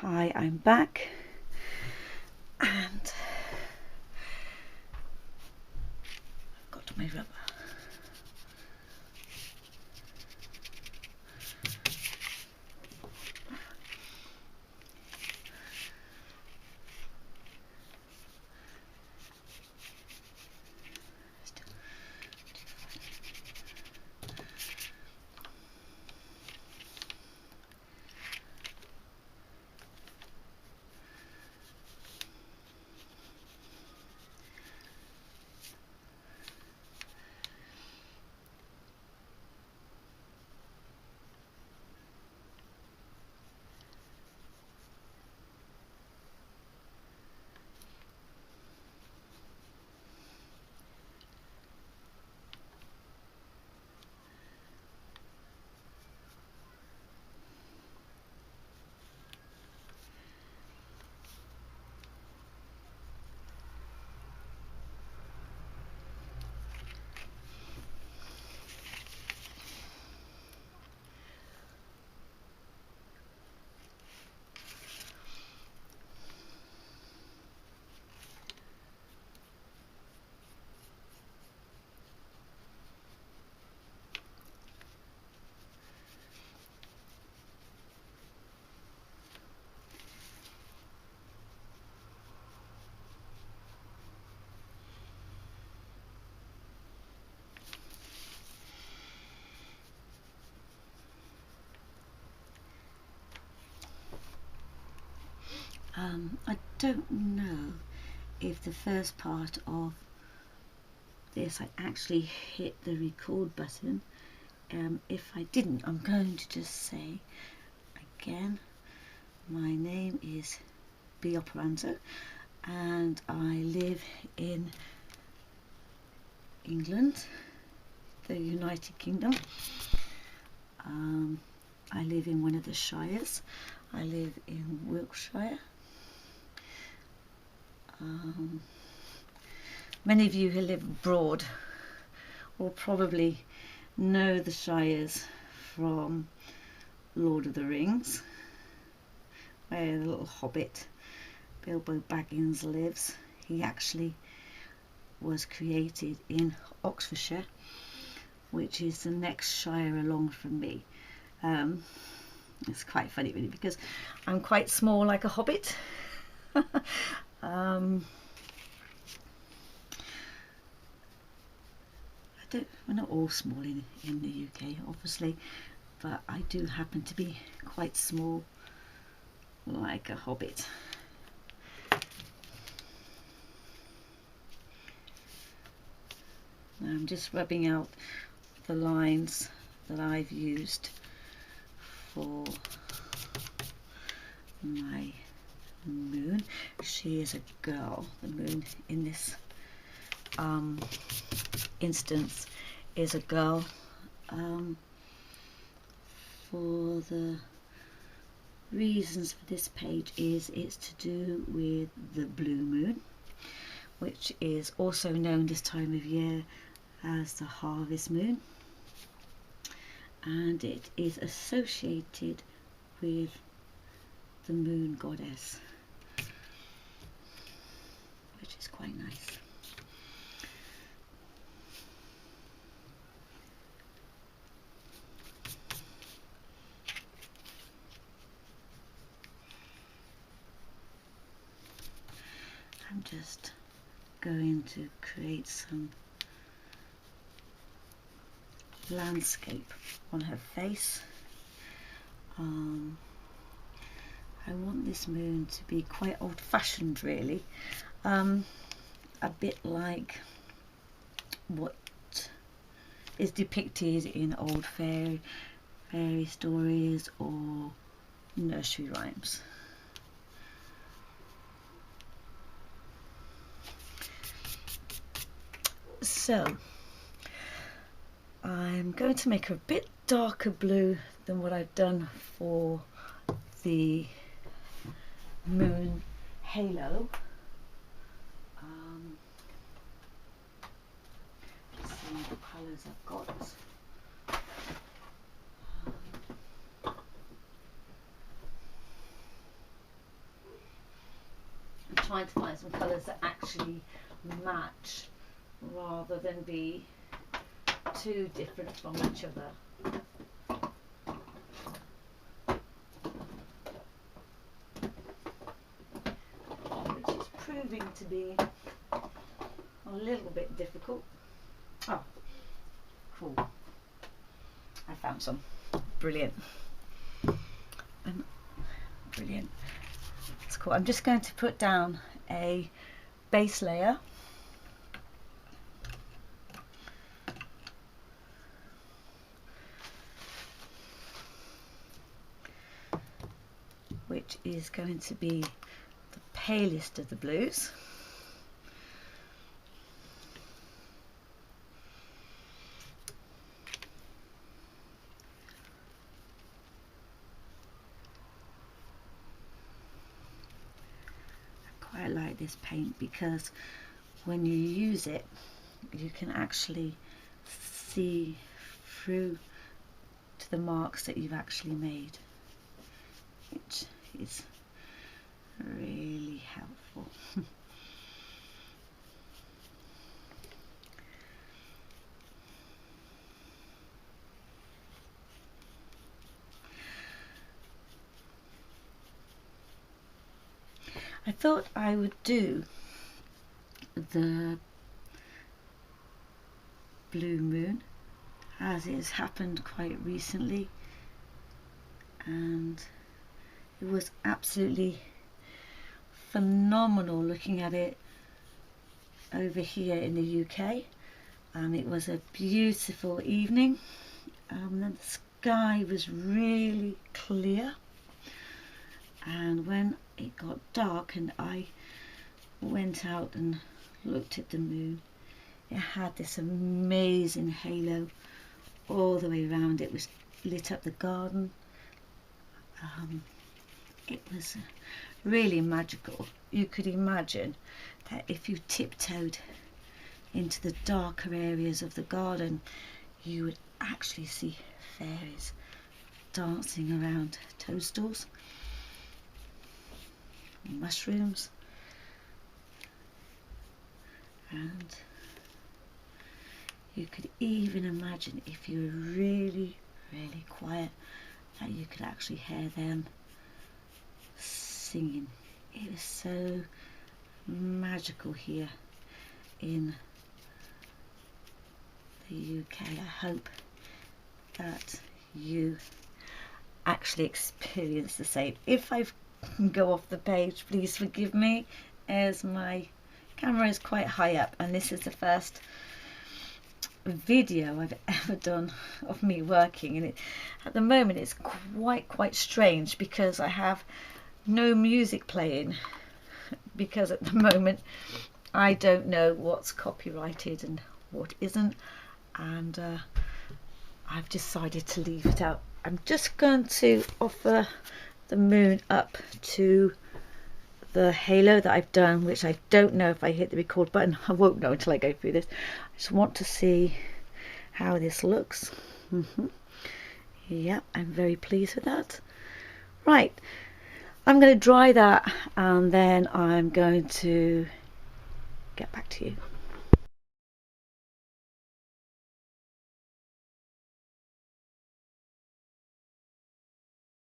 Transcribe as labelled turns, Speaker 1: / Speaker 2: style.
Speaker 1: Hi, I'm back, and I've got my rubber. I don't know if the first part of this I actually hit the record button. If I didn't, I'm going to just say again, my name is B. Operanzo and I live in England, the United Kingdom. I live in one of the shires. I live in Wiltshire. Many of you who live abroad will probably know the shires from Lord of the Rings, where the little hobbit Bilbo Baggins lives. He actually was created in Oxfordshire, which is the next shire along from me. It's quite funny really because I'm quite small like a hobbit. We're not all small in the UK obviously, but I do happen to be quite small like a hobbit. Now I'm just rubbing out the lines that I've used for my moon. She is a girl. The moon in this instance is a girl. For the reasons for this page is it's to do with the blue moon, which is also known this time of year as the harvest moon, and it is associated with the moon goddess, which is quite nice. I'm just going to create some landscape on her face. I want this moon to be quite old-fashioned really, a bit like what is depicted in old fairy stories or nursery rhymes. So I'm going to make her a bit darker blue than what I've done for the moon halo. Just seeing the colours I've got. trying to find some colours that actually match rather than be too different from each other. Which is proving to be a little bit difficult. Oh, cool. I found some. Brilliant. Brilliant. That's cool. I'm just going to put down a base layer. Which is going to be the palest of the blues. I like this paint because when you use it you can actually see through to the marks that you've actually made, which is really helpful. I thought I would do the blue moon as it has happened quite recently, and it was absolutely phenomenal looking at it over here in the UK. It was a beautiful evening, and the sky was really clear, and when it got dark and I went out and looked at the moon, it had this amazing halo all the way around. It was lit up the garden. It was really magical. You could imagine that if you tiptoed into the darker areas of the garden, you would actually see fairies dancing around toadstools, mushrooms, and you could even imagine, if you were really quiet, that you could actually hear them singing. It was so magical here in the UK. I hope that you actually experience the same. If I go off the page, please forgive me, as my camera is quite high up and this is the first video I've ever done of me working, and at the moment it's quite strange because I have no music playing, because at the moment I don't know what's copyrighted and what isn't, and I've decided to leave it out. I'm just going to offer the moon up to the halo that I've done, which I don't know if I hit the record button. I won't know until I go through this. I just want to see how this looks. Yep, I'm very pleased with that. Right, I'm going to dry that and then I'm going to get back to you.